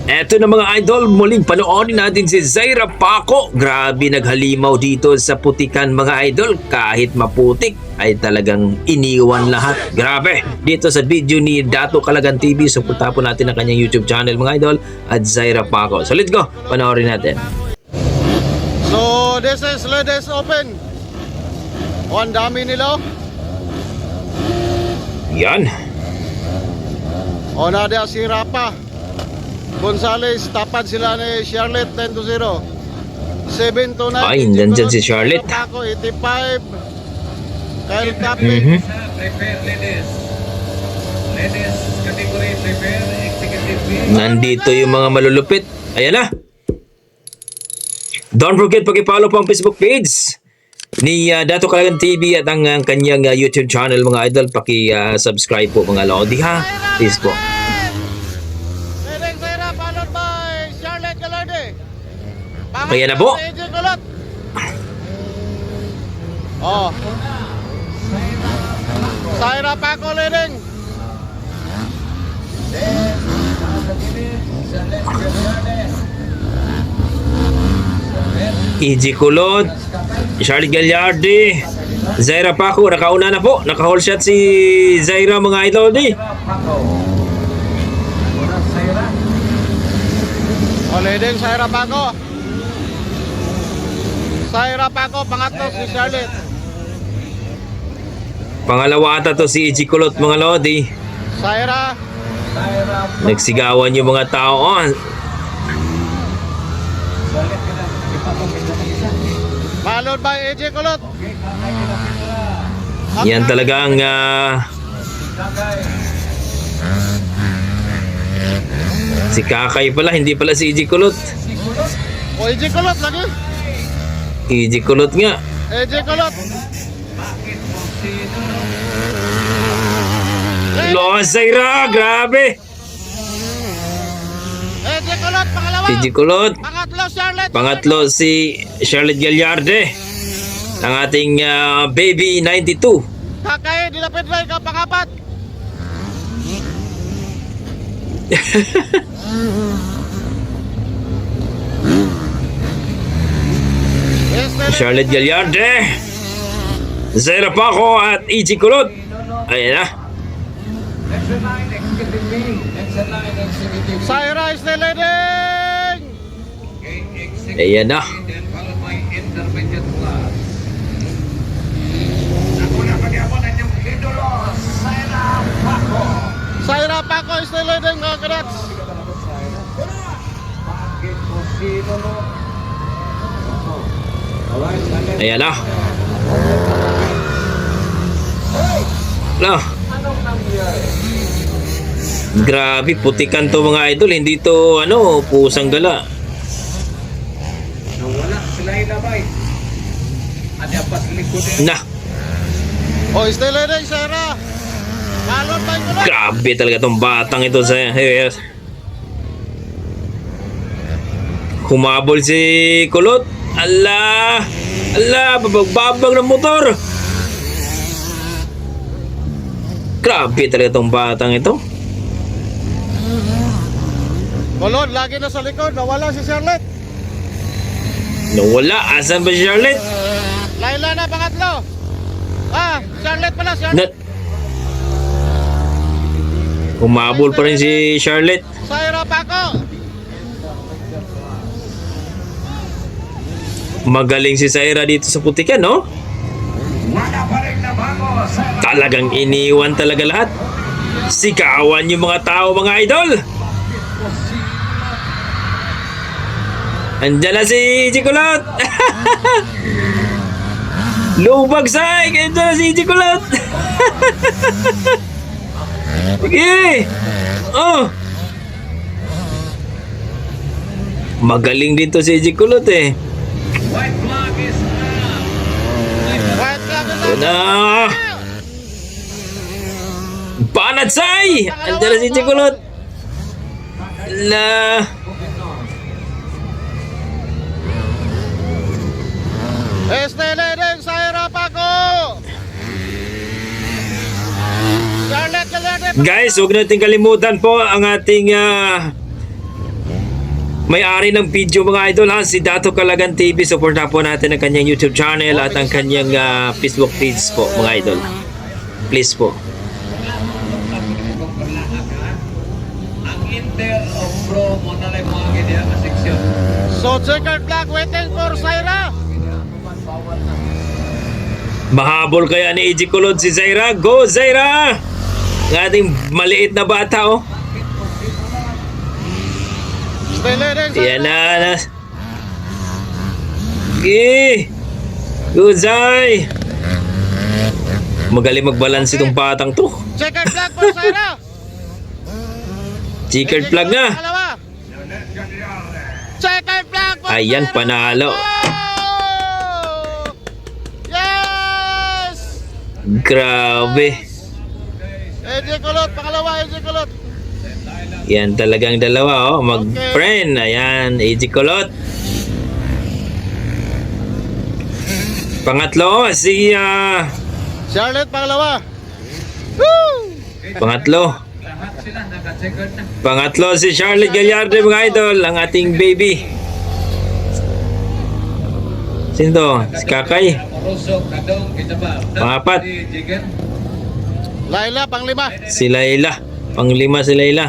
Eto na mga idol, muling panoorin natin si Zaira Paco. Grabe naghalimaw dito sa putikan mga idol. Kahit maputik ay talagang iniwan lahat. Grabe! Dito sa video ni Dato Calagan TV, suportahan po natin ang kanyang YouTube channel mga idol at Zaira Paco. So let's go, panoorin natin. So this is Ladies Open. O, ang dami nila. Yan. O, nadia si Rapa Gonzales, tapad sila ni Charlotte 10-0. 7-9. Ay, nandyan si Charlotte. Paco 85. Kyle Capri. Prepare ladies. Ladies category prepare executive B. Nandito yung mga malulupit. Ayan na. Don't forget pag-follow po ang Facebook page ni Dato Calagan TV at ang kanyang YouTube channel mga idol. Paki-subscribe po mga lodi ha. Please po. Leading Zaira, followed by Charlotte Gallarde. Kaya na po. AJ Kulot. Oh. Zaira Paco leading. EG Kulot, Charlotte Gallarde, Zaira Paco, nakauna na po. Naka-hold shot si Zaira mga idol di. Oh, leading Zaira Paco. Zaira Paco, pangatlo si Charlotte. Pangalawa ata to si EG Kulot mga lodi. Zaira. Nagsigawan yung mga tao. Oh, Followed by AJ Kulot. yan talaga ang si Kakay pala, hindi pala si EG Kulot. O, AJ Kulot lagi. EG Kulot nga. AJ Kulot. Lo, Zaira, grabe. AJ Kulot, pangalawa. EG Kulot. Pangatlo, Charlotte. Pangatlo si Charlotte Gallarde. Ang ating baby 92. Kakay, dilapit rin ka, pangapat. Charlotte Gallarde, Zaira Paco at EG Kulot. Ayan na. Zaira is the leading. Ayan na. Then followed by intermediate class. Nakuna pa niya po na yung idolo, Zaira Paco. Zaira Paco is the leading, mga kadats. Bakit po si Lolo? Ayan na. Lah. Grabe, putikan to mga idol. Hindi to pusang gala. Nawala sila ilabay. Ada pas likod Na, O, is the leading, Zaira. Followed by Kulot. grabe talaga tong batang ito sa humabol si Kulot. Allah! Allah! Babag-babag ng motor! Grabe talaga tong batang ito. Kulot, lagi na sa likod. Nawala si Charlotte. Nawala. Asan ba si Charlotte? Laila na, pangatlo. Ah, Charlotte pala, Charlotte. Humabol pa rin si Charlotte. Zaira Paco. Magaling si Zaira dito sa putikan, no? wala pa rin na bago. Talagang iniwan talaga lahat. Sigawan yung mga tao, mga idol. Andiyan na si Chikulot. Lubag say. Andiyan na si Chikulot. Sige. Oh. Magaling dito si Chikulot eh. White flag is White flag is Ito na. Banat say. Andiyan na si Chikulot. La. Este leading, Zaira Paco. Charlotte Gallarde. Guys, huwag natin kalimutan po ang ating may-ari ng video mga idol ha, si Dato Kalagan TV. Supportan po natin ang kanyang YouTube channel at ang kanyang Facebook page po mga idol. Please po. Ang Intel of Pro mo na lang mga ganyan na seksyon. So checkered flag waiting for Zaira. Mahabol kaya ni AJ Kulot si Zaira. Go Zaira! Ng ating maliit na bata oh. Stay leading Yan Zaira. na. Okay. Good Zay. Magaling magbalance itong batang to. Checkered flag for Zaira. Checkered flag na. Pangalawa. Checkered flag for Ayan, Zaira. panalo. Oh! Yes! Grabe. AJ Kulot, pangalawa AJ Kulot. Yan talagang dalawa oh. Mag-friend. Ayan, AJ Kulot. Pangatlo si Charlotte, pangalawa. Woo! pangatlo. Lahat sila naka-checkered na. Pangatlo si Charlotte Gallardo mga idol, ang ating baby. Sino to? Si Kakay. Morosok, Kadong, Kitaba. Pangapat. Si Jigger. Laila, panglima. Si Layla. Panglima si Layla.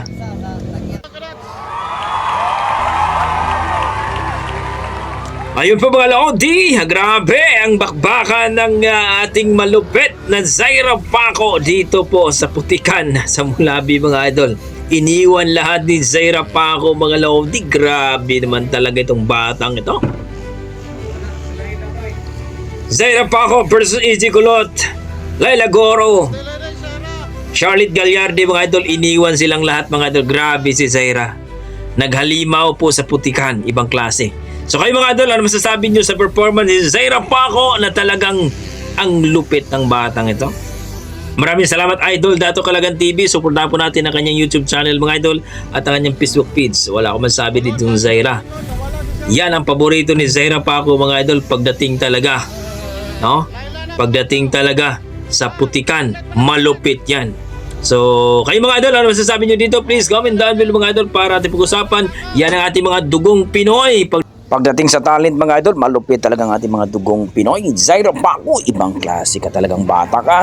Ayun po mga Lodi, grabe ang bakbakan ng ating malupit na Zaira Paco dito po sa Putikan sa Mulabi mga idol. Iniwan lahat ni Zaira Paco mga Lodi, grabe naman talaga itong batang ito. Zaira Paco versus AJ Kulot, Laila Goro, Stay leading Zaira. Charlotte Gallardo mga idol, iniwan silang lahat mga idol. Grabe si Zaira. Naghalimaw po sa Putikan, ibang klase. So kayo mga idol, ano masasabi nyo sa performance ni Zaira Paco na talagang ang lupit ng batang ito? Maraming salamat idol, Dato Kalagan TV. Supportahan po natin ang kanyang YouTube channel mga idol at ang kanyang Facebook page. Wala akong masabi dito ng Zaira. Yan ang paborito ni Zaira Paco mga idol pagdating talaga. No? Pagdating talaga sa Putikan, malupit yan. So, kayo mga idol, ano masasabi nyo dito? Please comment down below mga idol para ating pag-usapan. Yan ang ating mga dugong Pinoy. Pagdating sa talent mga idol, malupit talagang ating mga dugong Pinoy. Zaira Paco, ibang klase ka talagang bata ka.